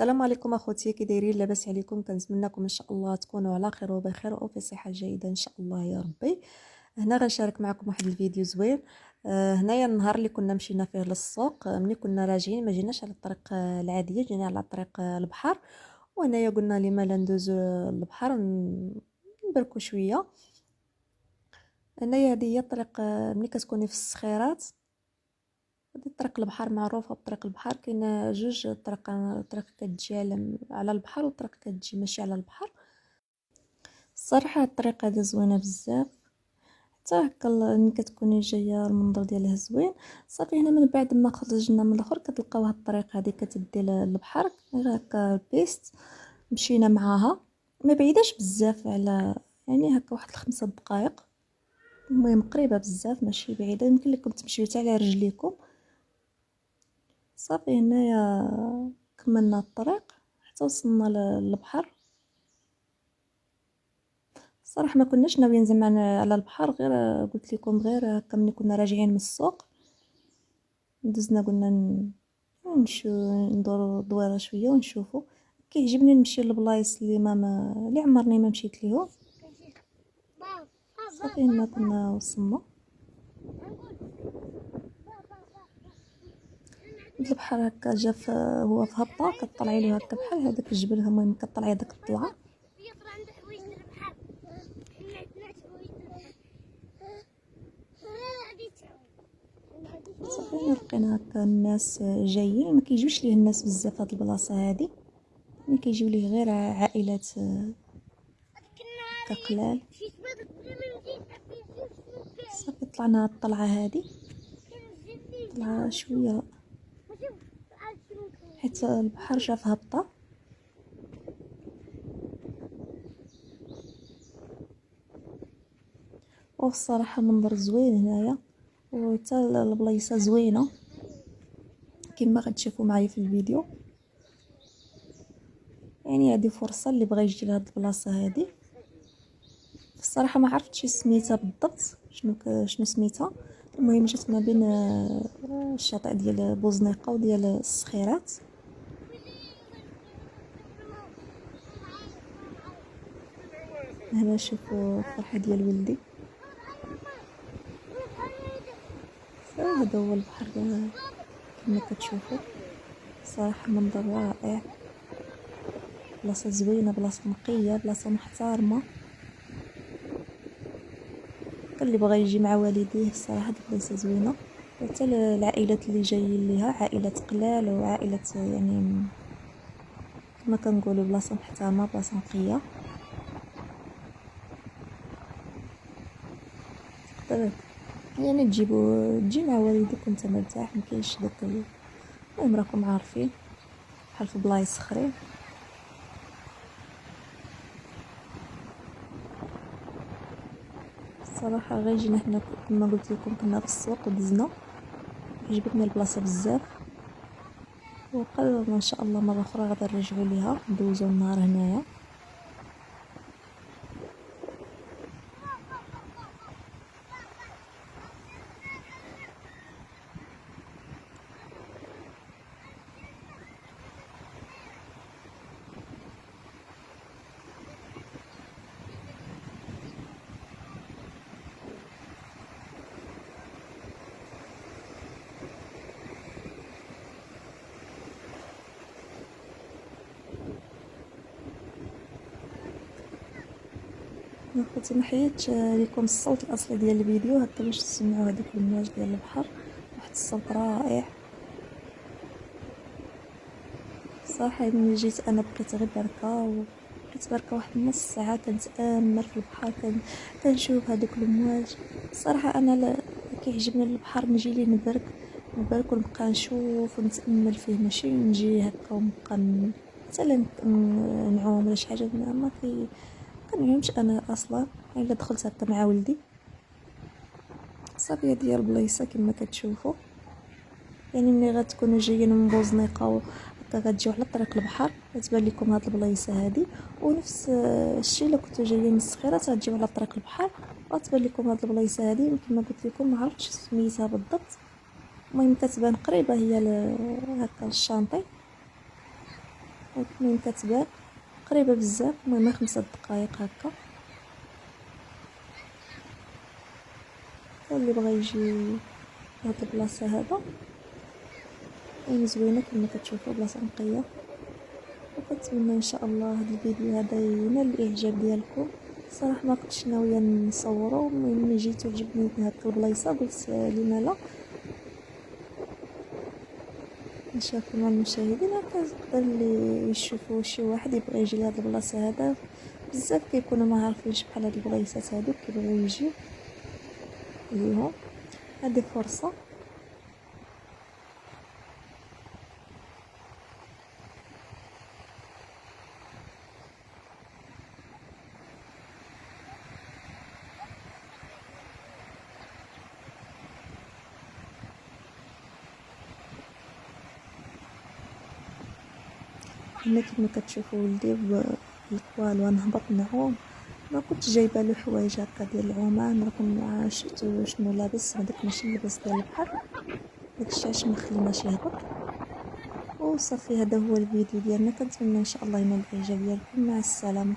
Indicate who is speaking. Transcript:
Speaker 1: السلام عليكم اخوتي، كي دايرين؟ لاباس عليكم؟ كنتمنىكم ان شاء الله تكونوا على خير وبخير وفي صحه جيده ان شاء الله يا ربي. هنا غنشارك معكم واحد الفيديو زوين. هنايا النهار اللي كنا مشينا فيه للسوق، ملي كنا راجعين ما جيناش على الطريق العاديه، جينا على طريق البحر. وهنايا قلنا لما لا ندوزو البحر نبركو شويه. هنايا هذه هي الطريق، ملي كتكوني في الصخيرات. هذه طريق البحر معروفه بطريق البحر. كاينه جوج طريق كتجي على البحر وطريق كتجي ماشي على البحر. الصراحه الطريق هذه زوينه بزاف، حتى هكا ملي كتكوني جايه المنظر ديالها زوين. صافي هنا من بعد ما خرجنا من الاخر كتلقاو هاد الطريق هذه كتدي للبحر، غير هكا البيست مشينا معاها. ما بعيداش بزاف، على يعني هكا واحد 5 دقائق. المهم قريبه بزاف ماشي بعيده، يمكن لكم تمشيو حتى على رجليكم. صافي هنايا كملنا الطريق حتى وصلنا للبحر. الصراحه ما كناش ناويين زعما على البحر، غير قلت لكم غير هكا ملي كنا راجعين من السوق دوزنا قلنا نمشيو ندورو دويره شويه ونشوفو. كيعجبني نمشي لبلايص اللي عمرني ما مشيت ليهم. صافي هنا كنا وصلنا البحر هكا جا هو في هبطه كطلعي له هكا بحال هذاك الجبل. المهم كطلعي داك الطلعه. صافي لقينا هكا الناس جايين، ما كيجيوش ليه الناس بزاف هاد البلاصه هادي، ملي كيجيو ليه غير عائلات كقلال. صافي طلعنا هاد الطلعه هادي، طلعه شويه حيت البحر جا في هبطه. والصراحه منظر زوين هنايا، وحتى البلايصه زوينه كما غتشوفوا معايا في الفيديو. يعني هذه فرصه اللي بغى يجي لهاد البلاصه هذه. الصراحه ما عرفتش سميتها بالضبط، شنو سميتها. المهم جات ما بين الشاطئ ديال بوزنيقه وديال الصخيرات. هنا شوفوا الفرحه ديال ولدي. هذا هو البحر كما كتشوفوا. صراحه منظر رائع، بلاصه زوينه، بلاصه نقيه، بلاصه محترمه. كل اللي بغى يجي مع والديه الصراحه هاد البلاصه زوينه. حتى العائلات اللي جايين ليها عائلات قلال وعائلات يعني كما كنقولوا بلاصه محترمه، بلاصه نقيه. تقدر يعني تجي مع والديك وانت مرتاح، مكاينش داك المهم راكم عارفين بحال في بلايص اخرين. الصراحه غير جينا حنا كما قلت لكم كنا في السوق ودزنا، عجبتنا البلاصه بزاف، وقررنا ان شاء الله مره اخرى غادي نرجعوا ليها ندوزو النهار هنايا. اخوتي ما حيدتش لكم الصوت الاصلي ديال الفيديو هكا باش تسمعوا هذيك الموج ديال البحر، واحد الصوت رائع. صراحه ملي جيت انا بقيت غير بركه، بقيت بركه واحد نص ساعه كنتامل في البحر، كنشوف هذوك المواج. الصراحه انا كيعجبني البحر، نجي ليه نبرك ونبقى نشوف ونتامل فيه، ماشي نجي هكا ونبقى مثلا نعوم ولا شي حاجه. ما كنعومش انا اصلا الا دخلت هكا مع ولدي. صافي هذه هي البلايصه كما كتشوفوا. يعني ملي غتكونوا جايين من بوزنيقه هكا غتجيو على طريق البحر غتبان لكم هاد البلايصه هادي، ونفس الشيء الا كنتو جايين من الصخيرات غتجيو على طريق البحر غتبان لكم هاد البلايصه هادي. كما قلت لكم ما عرفتش سميتها بالضبط، المهم كتبان قريبه هي هكا للشانطي. المهم كتبان قريبه بزاف، المهم 5 دقائق هكا. اللي بغى يجي لهاد البلاصه هذا يعني زوينه كما كتشوفوا، بلاصه نقيه. وكنتمنى ان شاء الله هذا الفيديو هذا ينال الاعجاب ديالكم. صراحه ما كنتش ناويه نصوره، ملي جيت عجبني هاد البلايصه قلت لما لا نشاركو مع المشاهدين. هكا يقدر اللي يشوفوا شي واحد يبغي يجي لهاد البلاصه هذا. بزاف كيكونوا ما عارفينش بحال هاد البلايصات هادو كيبغيو يجيو ليهم. هذه فرصه. هنا كما كتشوفوا ولدي بالكوال ونهبط نعوم. ما كنت جايبه له حوايج هكا ديال العومان، راكم شفتوا شنو لابس، هذاك ماشي اللباس ديال البحر، داكشي علاش ما خليناش يهبط. وصافي هذا هو الفيديو ديالنا. كنتمنى ان شاء الله ينال الاعجاب ديالكم. مع السلامه.